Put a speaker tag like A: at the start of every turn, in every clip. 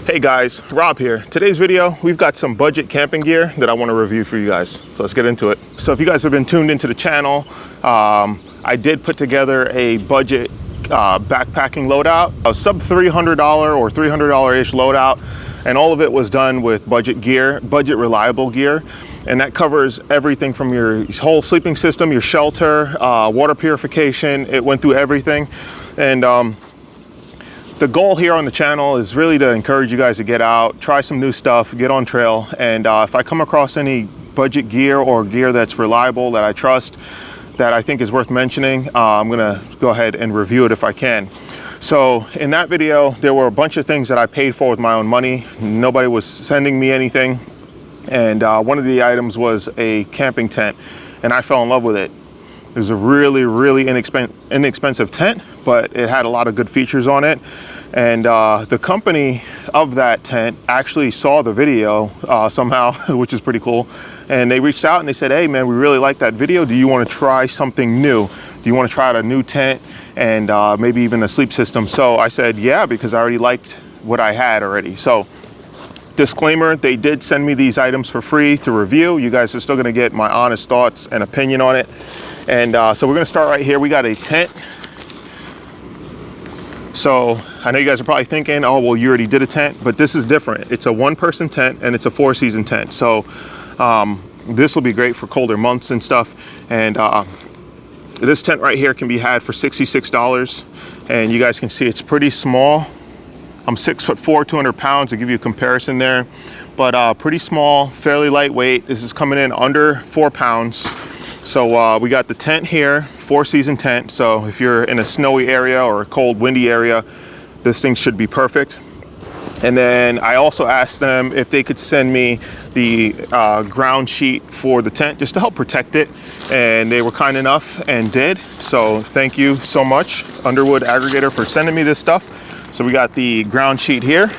A: Hey guys, Rob here. Today's video, we've got some budget camping gear that I want to review for you guys. So let's get into it. So if you guys have been tuned into the channel, I did put together a budget backpacking loadout, a sub $300 or $300-ish loadout, and all of it was done with budget gear, budget reliable gear. And that covers everything from your whole sleeping system, your shelter, water purification. It went through everything. And the goal here on the channel is really to encourage you guys to get out, try some new stuff, get on trail. And if I come across any budget gear or gear that's reliable, that I trust, that I think is worth mentioning, I'm gonna go ahead and review it if I can. So in that video, there were a bunch of things that I paid for with my own money. Nobody was sending me anything. And one of the items was a camping tent, and I fell in love with it. It was a really inexpensive tent, but it had a lot of good features on it. And the company of that tent actually saw the video somehow, which is pretty cool. And they reached out and they said, hey man, we really like that video. Do you want to try something new? Do you want to try out a new tent and maybe even a sleep system? So I said, yeah, because I already liked what I had already. So disclaimer, they did send me these items for free to review. You guys are still gonna get my honest thoughts and opinion on it. And so we're gonna start right here. We got a tent. So I know you guys are probably thinking, oh, well, you already did a tent, but this is different. It's a one-person tent and it's a 4-season tent. So this will be great for colder months and stuff. And this tent right here can be had for $66. And you guys can see it's pretty small. I'm 6'4", 200 pounds to give you a comparison there, but pretty small, fairly lightweight. This is coming in under 4 pounds. So we got the tent here, 4-season tent. So if you're in a snowy area or a cold, windy area, this thing should be perfect. And then I also asked them if they could send me the ground sheet for the tent just to help protect it. And they were kind enough and did. So thank you so much, Underwood Aggregator, for sending me this stuff. So we got the ground sheet here.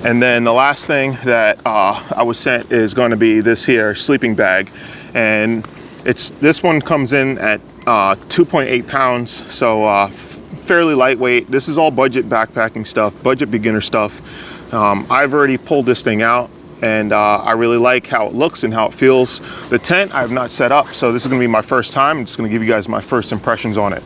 A: And then the last thing that I was sent is going to be this here sleeping bag. And this one comes in at 2.8 pounds. So fairly lightweight. This is all budget backpacking stuff, budget beginner stuff. I've already pulled this thing out and I really like how it looks and how it feels. The tent I have not set up. So this is going to be my first time. I'm just going to give you guys my first impressions on it.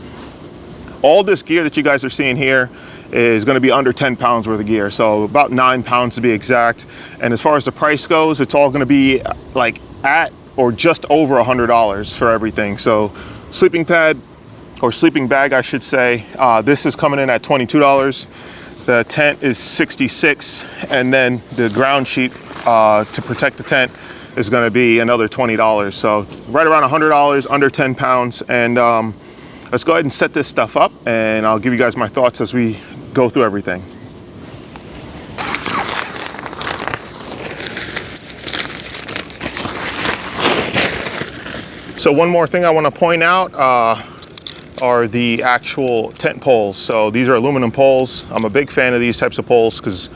A: All this gear that you guys are seeing here is going to be under 10 pounds worth of gear, so about 9 pounds to be exact. And as far as the price goes, it's all going to be like at or just over $100 for everything. So sleeping pad or sleeping bag, I should say, this is coming in at $22. The tent is $66, and then the ground sheet to protect the tent is going to be another $20. So right around $100, under 10 pounds. And let's go ahead and set this stuff up, and I'll give you guys my thoughts as we go through everything. So one more thing I want to point out are the actual tent poles. So these are aluminum poles. I'm a big fan of these types of poles because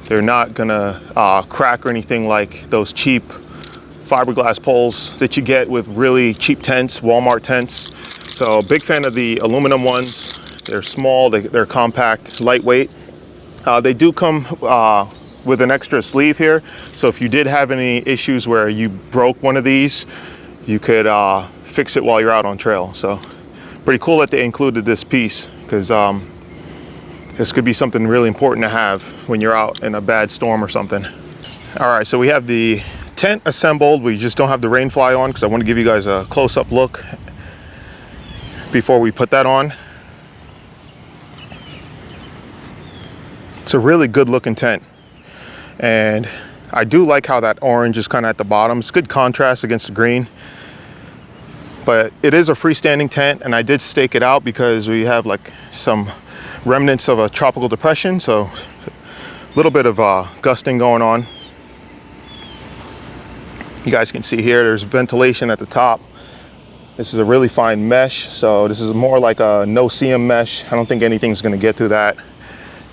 A: they're not gonna crack or anything like those cheap fiberglass poles that you get with really cheap tents, Walmart tents. So big fan of the aluminum ones. They're small, they're compact, lightweight. They do come with an extra sleeve here. So if you did have any issues where you broke one of these, you could fix it while you're out on trail. So pretty cool that they included this piece, because this could be something really important to have when you're out in a bad storm or something. All right, so we have the tent assembled. We just don't have the rain fly on because I want to give you guys a close-up look before we put that on. It's a really good looking tent, and I do like how that orange is kind of at the bottom. It's good contrast against the green, but it is a freestanding tent, and I did stake it out because we have like some remnants of a tropical depression, so a little bit of gusting going on. You guys can see here there's ventilation at the top. This is a really fine mesh, so this is more like a no-seam mesh. I don't think anything's going to get through that.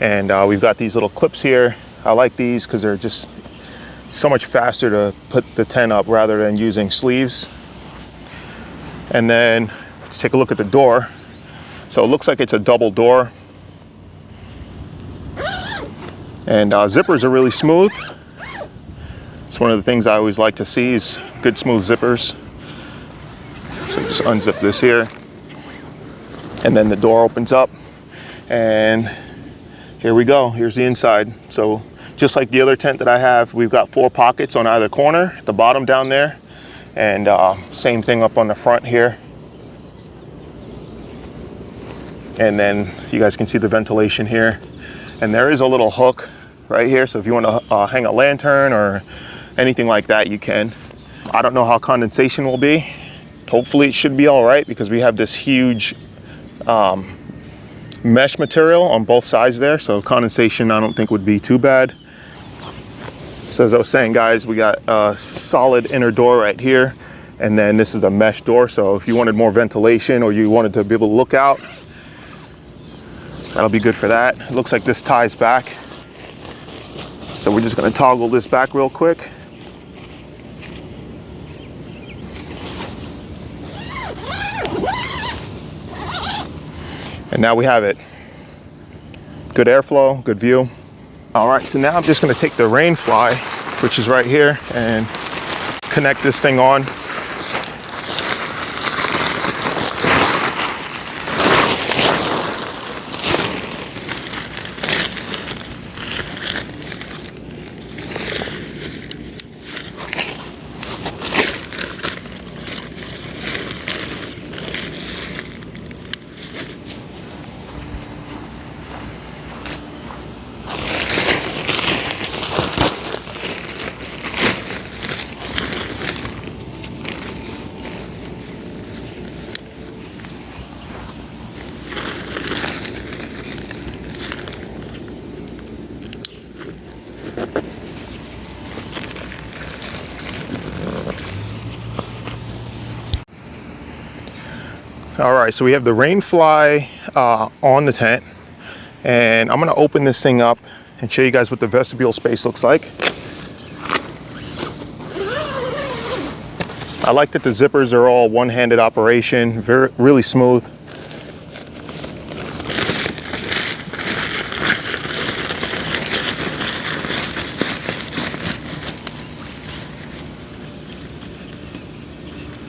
A: And we've got these little clips here. I like these because they're just so much faster to put the tent up rather than using sleeves. And then let's take a look at the door. So it looks like it's a double door. And zippers are really smooth. It's one of the things I always like to see is good smooth zippers. So just unzip this here, and then the door opens up, and here we go. Here's the inside. So just like the other tent that I have, we've got 4 pockets on either corner, at the bottom down there, and same thing up on the front here. And then you guys can see the ventilation here, and there is a little hook right here, so if you want to hang a lantern or anything like that, you can. I don't know how condensation will be. Hopefully it should be all right, because we have this huge mesh material on both sides there, so condensation I don't think would be too bad. So as I was saying, guys, we got a solid inner door right here, and then this is a mesh door, so if you wanted more ventilation or you wanted to be able to look out, that'll be good for that. It looks like this ties back, so we're just going to toggle this back real quick. And now we have it. Good airflow, good view. All right, so now I'm just gonna take the Rainfly, which is right here, and connect this thing on. All right, so we have the Rainfly on the tent, and I'm gonna open this thing up and show you guys what the vestibule space looks like. I like that the zippers are all one-handed operation, really smooth.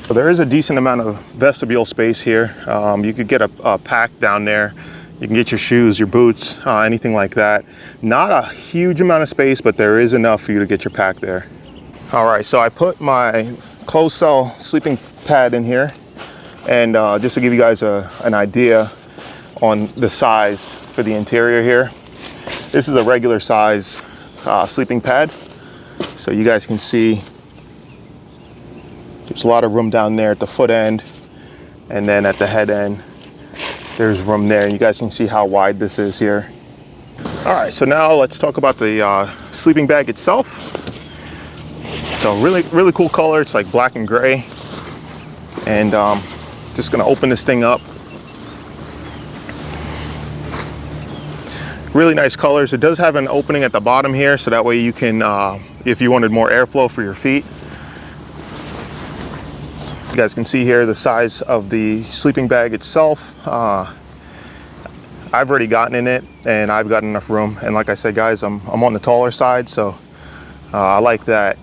A: So there is a decent amount of vestibule space here. You could get a pack down there. You can get your shoes, your boots, anything like that. Not a huge amount of space, but there is enough for you to get your pack there. All right, so I put my closed cell sleeping pad in here, and just to give you guys an idea on the size for the interior here. This is a regular size sleeping pad, so you guys can see there's a lot of room down there at the foot end, and then at the head end there's room there. You guys can see how wide this is here. All right, so now let's talk about the sleeping bag itself. So really cool color. It's like black and gray, and just gonna open this thing up. Really nice colors. It does have an opening at the bottom here, so that way you can, if you wanted more airflow for your feet. You guys can see here the size of the sleeping bag itself. I've already gotten in it, and I've got enough room. And like I said, guys, I'm on the taller side, so I like that.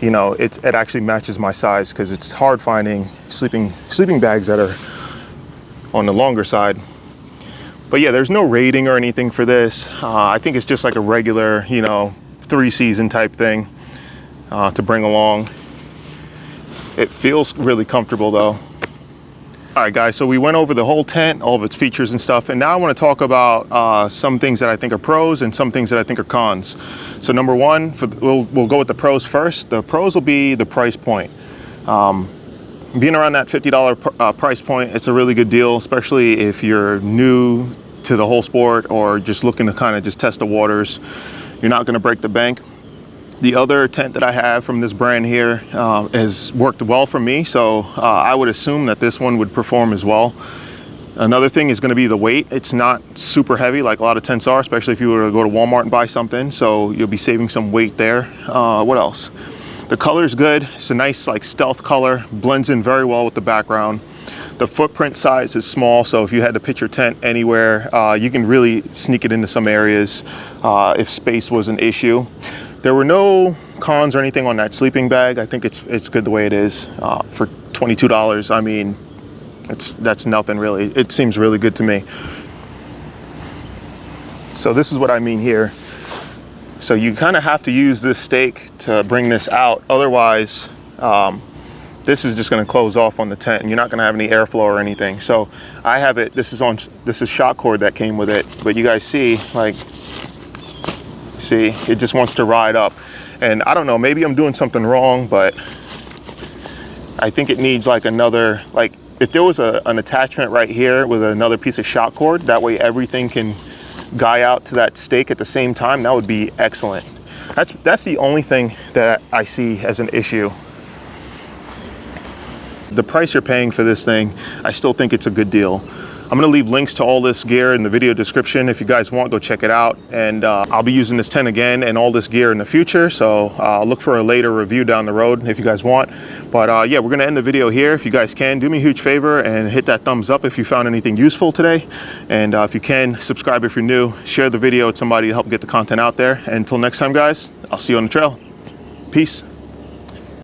A: You know, it actually matches my size, because it's hard finding sleeping bags that are on the longer side. But yeah, there's no rating or anything for this. I think it's just like a regular, you know, 3-season type thing to bring along. It feels really comfortable though. All right, guys, so we went over the whole tent, all of its features and stuff, and now I want to talk about some things that I think are pros and some things that I think are cons. So number one, we'll go with the pros first. The pros will be the price point. Being around that $50 price point, it's a really good deal, especially if you're new to the whole sport or just looking to kind of just test the waters. You're not going to break the bank. The other tent that I have from this brand here has worked well for me, so I would assume that this one would perform as well. Another thing is going to be the weight. It's not super heavy like a lot of tents are, especially if you were to go to Walmart and buy something, so you'll be saving some weight there. What else? The color's good. It's a nice like stealth color, blends in very well with the background. The footprint size is small, so if you had to pitch your tent anywhere, you can really sneak it into some areas if space was an issue. There were no cons or anything on that sleeping bag. I think it's good the way it is. For $22, I mean, that's nothing really. It seems really good to me. So this is what I mean here. So you kind of have to use this stake to bring this out. Otherwise, this is just going to close off on the tent and you're not going to have any airflow or anything. So I have it, this is shock cord that came with it, but you guys see, it just wants to ride up. And I don't know, maybe I'm doing something wrong, but I think it needs like another, if there was an attachment right here with another piece of shock cord, that way everything can guy out to that stake at the same time, that would be excellent. That's the only thing that I see as an issue. The price you're paying for this thing, I still think it's a good deal. I'm gonna leave links to all this gear in the video description. If you guys want, go check it out. And I'll be using this tent again and all this gear in the future. So look for a later review down the road if you guys want. But yeah, we're gonna end the video here. If you guys can, do me a huge favor and hit that thumbs up if you found anything useful today. And if you can, subscribe if you're new. Share the video with somebody to help get the content out there. And until next time, guys, I'll see you on the trail. Peace.